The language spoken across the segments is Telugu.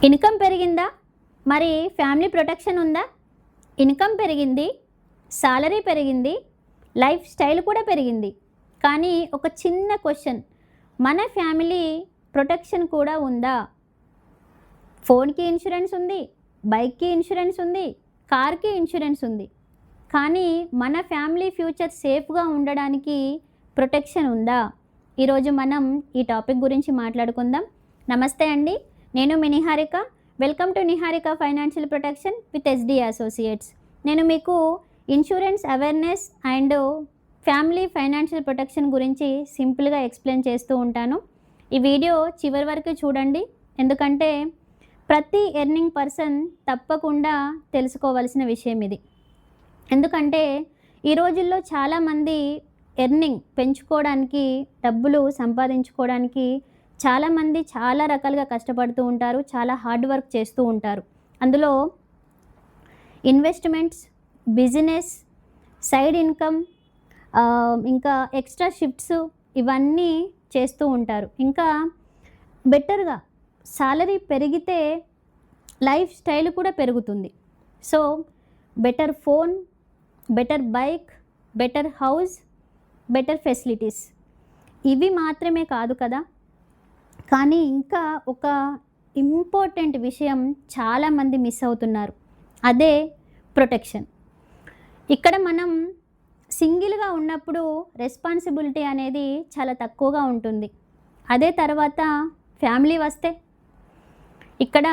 ఇన్కమ్ పెరిగిందా? మరి ఫ్యామిలీ ప్రొటెక్షన్ ఉందా? ఇన్కమ్ పెరిగింది, సాలరీ పెరిగింది, లైఫ్ స్టైల్ కూడా పెరిగింది. కానీ ఒక చిన్న క్వశ్చన్, మన ఫ్యామిలీ ప్రొటెక్షన్ కూడా ఉందా? ఫోన్కి ఇన్సూరెన్స్ ఉంది, బైక్కి ఇన్సూరెన్స్ ఉంది, కార్కి ఇన్సూరెన్స్ ఉంది. కానీ మన ఫ్యామిలీ ఫ్యూచర్ సేఫ్గా ఉండడానికి ప్రొటెక్షన్ ఉందా? ఈరోజు మనం ఈ టాపిక్ గురించి మాట్లాడుకుందాం. నమస్తే అండి, నేను మీ Niharika. Welcome to Niharika financial protection with SD associates. నేను మీకు insurance awareness and family financial protection గురించి సింపుల్గా ఎక్స్ప్లెయిన్ చేస్తూ ఉంటాను. ఈ వీడియో చివరి వరకు చూడండి, ఎందుకంటే ప్రతి ఎర్నింగ్ పర్సన్ తప్పకుండా తెలుసుకోవాల్సిన విషయం ఇది. ఎందుకంటే ఈ రోజుల్లో చాలామంది ఎర్నింగ్ పెంచుకోవడానికి, డబ్బులు సంపాదించుకోవడానికి చాలామంది చాలా రకాలుగా కష్టపడుతూ ఉంటారు, చాలా హార్డ్ వర్క్ చేస్తూ ఉంటారు. అందులో ఇన్వెస్ట్మెంట్స్, బిజినెస్, సైడ్ ఇన్కమ్, ఇంకా ఎక్స్ట్రా షిఫ్ట్స్ ఇవన్నీ చేస్తూ ఉంటారు. ఇంకా బెటర్గా సాలరీ పెరిగితే లైఫ్ స్టైల్ కూడా పెరుగుతుంది. So better phone, better bike, better house, better facilities, ఇవి మాత్రమే కాదు కదా. కానీ ఇంకా ఒక ఇంపార్టెంట్ విషయం చాలామంది మిస్ అవుతున్నారు, అదే ప్రొటెక్షన్. ఇక్కడ మనం సింగిల్గా ఉన్నప్పుడు రెస్పాన్సిబిలిటీ అనేది చాలా తక్కువగా ఉంటుంది. అదే తర్వాత ఫ్యామిలీ వస్తే ఇక్కడ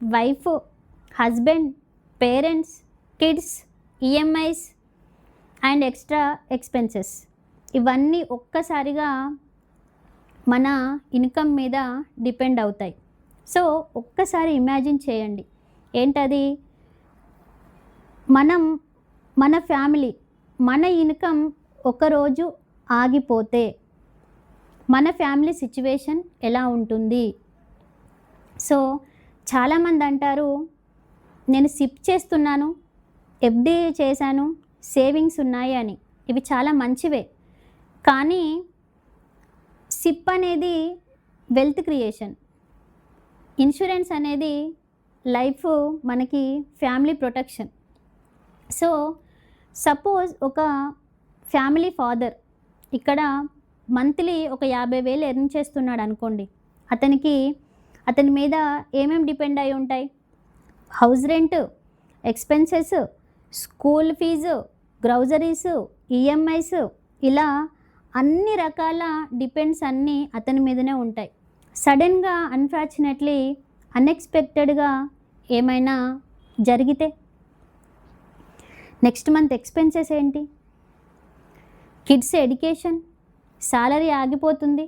wife, husband, parents, kids, EMIs and extra expenses, ఇవన్నీ ఒక్కసారిగా మన ఇన్కమ్ మీద డిపెండ్ అవుతాయి. సో ఒక్కసారి ఇమాజిన్ చేయండి, ఏంటది? మన ఫ్యామిలీ, మన ఇన్కమ్ ఒకరోజు ఆగిపోతే మన ఫ్యామిలీ సిచ్యువేషన్ ఎలా ఉంటుంది? సో చాలామంది అంటారు, నేను సిప్ చేస్తున్నాను, ఎఫ్డి చేశాను, సేవింగ్స్ ఉన్నాయి అని. ఇవి చాలా మంచివే, కానీ సిప్ అనేది వెల్త్ క్రియేషన్, ఇన్సూరెన్స్ అనేది లైఫ్, మనకి ఫ్యామిలీ ప్రొటెక్షన్. సో సపోజ్ ఒక ఫ్యామిలీ ఫాదర్ ఇక్కడ మంత్లీ ఒక 50,000 ఎర్న్ చేస్తున్నాడు అనుకోండి. అతని మీద ఏమేమి డిపెండ్ అయి ఉంటాయి? House rent, expenses, school fees, groceries, EMIs, ఇలా అన్ని రకాల డిపెండ్స్ అన్నీ అతని మీదనే ఉంటాయి. సడన్గా అన్ఫార్చునేట్లీ అన్ఎక్స్పెక్టెడ్గా ఏమైనా జరిగితే నెక్స్ట్ మంత్ ఎక్స్పెన్సెస్ ఏంటి? కిడ్స్ ఎడ్యుకేషన్, సాలరీ ఆగిపోతుంది.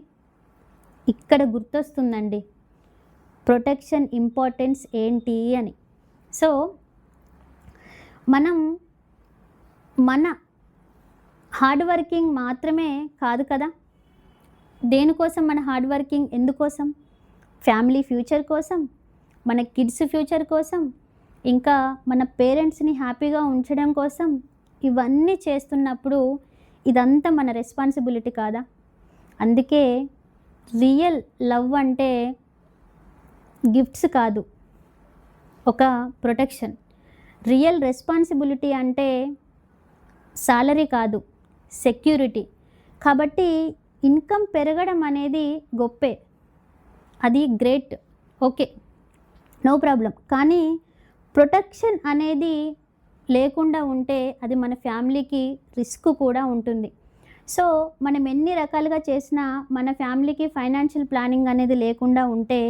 ఇక్కడ గుర్తొస్తుందండి ప్రొటెక్షన్ ఇంపార్టెన్స్ ఏంటి అని. సో మన హార్డ్ వర్కింగ్ మాత్రమే కాదు కదా. దేనికోసం మన హార్డ్ వర్కింగ్? ఎందుకోసం? ఫ్యామిలీ ఫ్యూచర్ కోసం, మన కిడ్స్ ఫ్యూచర్ కోసం, ఇంకా మన పేరెంట్స్ని హ్యాపీగా ఉంచడం కోసం. ఇవన్నీ చేస్తున్నప్పుడు ఇదంతా మన రెస్పాన్సిబిలిటీ కాదా? అందుకే రియల్ లవ్ అంటే గిఫ్ట్స్ కాదు, ఒక ప్రొటెక్షన్. రియల్ రెస్పాన్సిబిలిటీ అంటే సాలరీ కాదు, సెక్యూరిటీ. కాబట్టి ఇన్కమ్ పెరగడం అనేది గొప్పే, అది గ్రేట్, ఓకే, నో ప్రాబ్లం. కానీ ప్రొటెక్షన్ అనేది లేకుండా ఉంటే అది మన ఫ్యామిలీకి రిస్క్ కూడా ఉంటుంది. సో మనం ఎన్ని రకాలుగా చేసినా మన ఫ్యామిలీకి ఫైనాన్షియల్ ప్లానింగ్ అనేది లేకుండా ఉంటే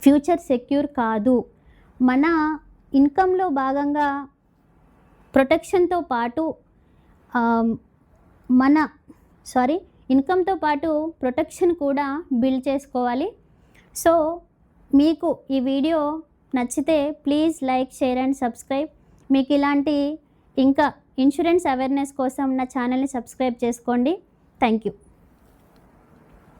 ఫ్యూచర్ సెక్యూర్ కాదు. మన ఇన్కంలో భాగంగా ప్రొటెక్షన్తో పాటు ఇన్కమ్తో పాటు ప్రొటెక్షన్ కూడా బిల్డ్ చేసుకోవాలి. సో మీకు ఈ వీడియో నచ్చితే please like, share and subscribe. మీకు ఇలాంటి ఇంకా ఇన్సూరెన్స్ అవేర్నెస్ కోసం నా ఛానల్ని సబ్స్క్రైబ్ చేసుకోండి. Thank you.